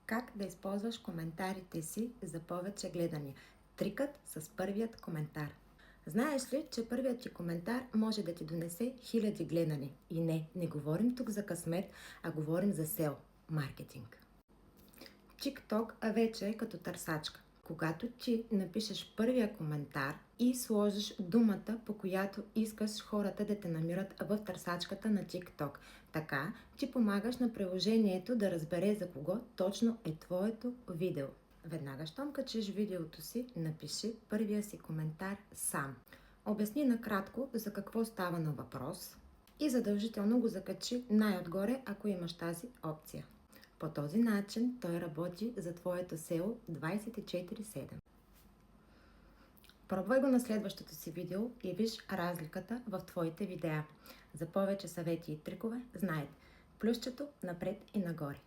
Как да използваш коментарите си за повече гледания? Трикът с първият коментар. Знаеш ли, че първият ти коментар може да ти донесе хиляди гледания? И не говорим тук за късмет, а говорим за сел, маркетинг. TikTok вече е като търсачка. Когато ти напишеш първия коментар и сложиш думата, по която искаш хората да те намират в търсачката на TikTok. Така, ти помагаш на приложението да разбере за кого точно е твоето видео. Веднага, щом качиш видеото си, напиши първия си коментар сам. Обясни накратко за какво става на въпрос и задължително го закачи най-отгоре, ако имаш тази опция. По този начин той работи за твоето SEO 24/7. Пробвай го на следващото си видео и виж разликата в твоите видеа. За повече съвети и трикове, знаете, плюсчето напред и нагоре.